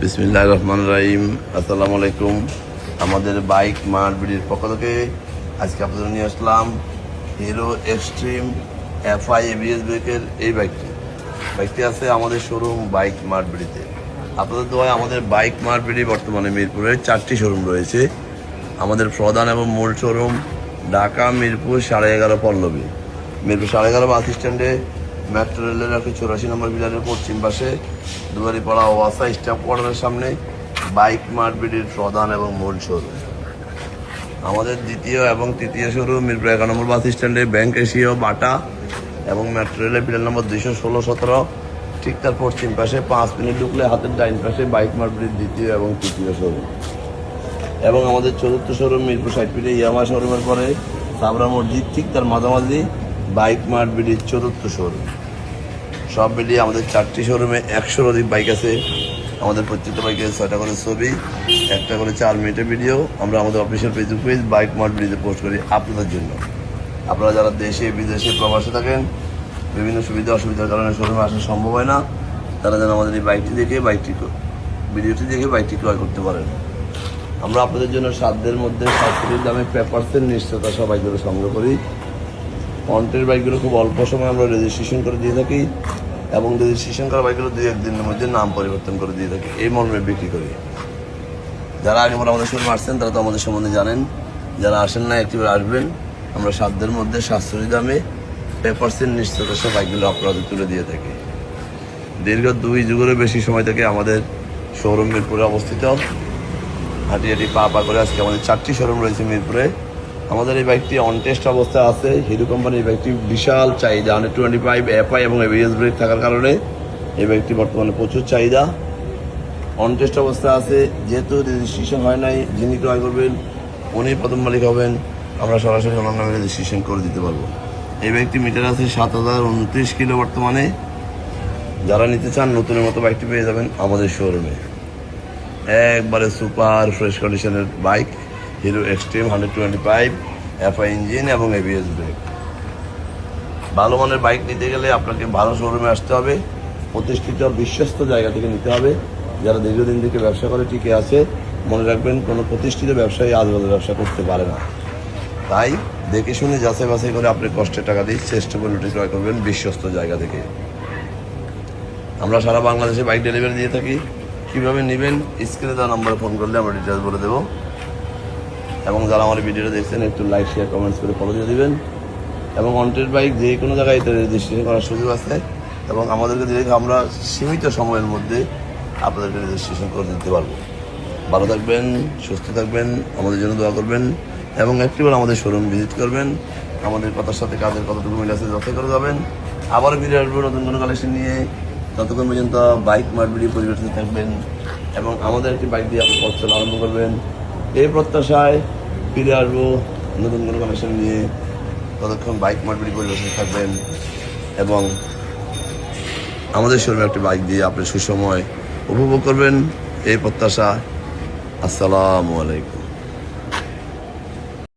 বিসমিল্লাহির রহমানির রহিম। আসসালামু আলাইকুম। আমাদের বাইক মার্ট বিডির পক্ষ থেকে আজকে আপনাদের নিয়ে আসলাম হিরো এক্সট্রিম এফআই এবিএস ব্রেকের এই বাইকটি আছে আমাদের শোরুম বাইক মার্ট বিডিতে। আপনাদের দোয়ায় আমাদের বাইক মার্ট বিডি বর্তমানে মিরপুরে 4টি শোরুম রয়েছে। আমাদের প্রধান এবং মূল শোরুম ঢাকা মিরপুর 11:30 পল্লবী। মিরপুর 11:30 বাস স্ট্যান্ডে মেট্রো রেলের 84 নম্বর পিলারের পশ্চিম পাশে দুয়ারিপাড়া ওয়াসা স্টাফ কোয়ার্টারের সামনে বাইক মার্ট বিডির প্রধান এবং মূল শোরুম। আমাদের দ্বিতীয় এবং তৃতীয় শোরুম মিরপুর 11 নম্বর বাস স্ট্যান্ডে ব্যাংক এশিয়া বাটা এবং মেট্রো রেলের পিলার নম্বর 216-17 ঠিক তার পশ্চিম পাশে 5 মিনিট ঢুকলে হাতের ডাইন পাশে বাইক মার্ট বিডির দ্বিতীয় এবং তৃতীয় শোরুম। এবং আমাদের চতুর্থ শোরুম মিরপুর 60 ফিটে ইয়ামা শোরুমের পরে সাবরা মসজিদ ঠিক তার মাঝামাঝি বাইক মার্ট বিডির চতুর্থ শোরুম। সব মিলিয়ে আমাদের 4টি শোরুমে 100-র অধিক বাইক আছে। আমাদের প্রত্যেকটা বাইকে 6টা করে ছবি, 1টা করে 4 মিনিটের ভিডিও আমরা আমাদের official Facebook page bike mart বিডিতে পোস্ট করি আপনাদের জন্য। আপনারা যারা দেশে বিদেশে প্রবাসে থাকেন, বিভিন্ন সুবিধা অসুবিধার কারণে শোরুমে আসা সম্ভব হয় না, তারা যেন আমাদের এই ভিডিওটি দেখে বাইকটি ক্রয় করতে পারেন। আমরা আপনাদের জন্য সাধ্যের মধ্যে সাশ্রয়ী দামে পেপারসের নিশ্চয়তা সব বাইকগুলো সংগ্রহ করি। ফ্রন্টের বাইকগুলো খুব অল্প সময় আমরা রেজিস্ট্রেশন করে দিয়ে থাকি এবং রেজিস্ট্রেশন করা বাইকগুলো 2-1 দিনের মধ্যে নাম পরিবর্তন করে দিয়ে থাকি, এই মর্মে বিক্রি করি। যারা আগে পরে আমাদের শোরুমে আসছেন তারা তো আমাদের সম্বন্ধে জানেন, যারা আসেন না একটিবার আসবেন। আমরা সাধ্যের মধ্যে সাশ্রয়ী দামে পেপারসের নিশ্চয়তা সব বাইকগুলো আপনাদের তুলে দিয়ে থাকি। দীর্ঘ 2 যুগেরও বেশি সময় থেকে আমাদের শোরুম মিরপুরে অবস্থিত। হাঁটি পা করে আজকে আমাদের 4টি শোরুম রয়েছে মিরপুরে। আমাদের এই বাইকটি অন টেস্ট অবস্থায় আছে। হিরো কোম্পানির এই বাইকটি বিশাল চাহিদা, 125 এফআই এবং এবিএস ব্রেক থাকার কারণে এই বাইকটি বর্তমানে প্রচুর চাহিদা। অন টেস্ট অবস্থায় আছে, যেহেতু রেজিস্ট্রেশন হয় নাই, যিনি ক্রয় করবেন উনি প্রথম মালিক হবেন। আমরা সরাসরি ওনার নামে রেজিস্ট্রেশন করে দিতে পারবো। এই বাইকটি মিটার আছে 7029 কিলো বর্তমানে। যারা নিতে চান নতুনের মতো বাইকটি পেয়ে যাবেন আমাদের শোরুমে। একবারে সুপার ফ্রেশ কন্ডিশনের bike Hero Xtreme 125 FI engine এবং এবিএস ব্রেক। ভালো মানের বাইক নিতে গেলে আপনাকে ভালো শোরুমে আসতে হবে, প্রতিষ্ঠিত বিশ্বস্ত জায়গা থেকে নিতে হবে। যারা দীর্ঘদিন থেকে ব্যবসা করে টিকে আছে, মনে রাখবেন কোনো প্রতিষ্ঠিত ব্যবসায়ী আজবাজে ব্যবসা করতে পারে না। তাই দেখে শুনে যাচাই বাছাই করে আপনি কষ্টের টাকা দিয়ে চেষ্টা করে লুটি ক্রয় করবেন বিশ্বস্ত জায়গা থেকে। আমরা সারা বাংলাদেশে বাইক ডেলিভারি দিয়ে থাকি। কীভাবে নেবেন স্ক্রিনে দেওয়া নম্বরে ফোন করলে আমরা ডিটেলস বলে দেবো। এবং যারা আমার ভিডিওটা দেখছেন একটু লাইক শেয়ার কমেন্টস করে ফলো দিয়ে দেবেন। এবং অনটেড বাইক যে কোনো জায়গায় এতে রেজিস্ট্রেশন করার সুযোগ আছে এবং আমাদেরকে দিলে আমরা সীমিত সময়ের মধ্যে আপনাদেরকে রেজিস্ট্রেশন করে দিতে পারবো। ভালো থাকবেন, সুস্থ থাকবেন, আমাদের জন্য দোয়া করবেন এবং একটিবার আমাদের শোরুম ভিজিট করবেন। আমাদের কথার সাথে কাজের কতটুকু মিল আছে যাচাই করে যাবেন। আবারও ফিরে আসবো নতুন কোনো কালেকশন নিয়ে। ততক্ষণ পর্যন্ত বাইক মার্ট বিডি পরিবেশে থাকবেন এবং আমাদের একটি বাইক দিয়ে আপনি পথ চলা আরম্ভ করবেন। এই প্রত্যাশায় ফিরে আসবো নতুন কোনো কানেকশন নিয়ে। ততক্ষণ বাইক মার্ট বিডি পরিবেশে থাকবেন এবং আমাদের শোরুমে একটি বাইক দিয়ে আপনি সুসময় উপভোগ করবেন, এই প্রত্যাশা। আসসালামু আলাইকুম।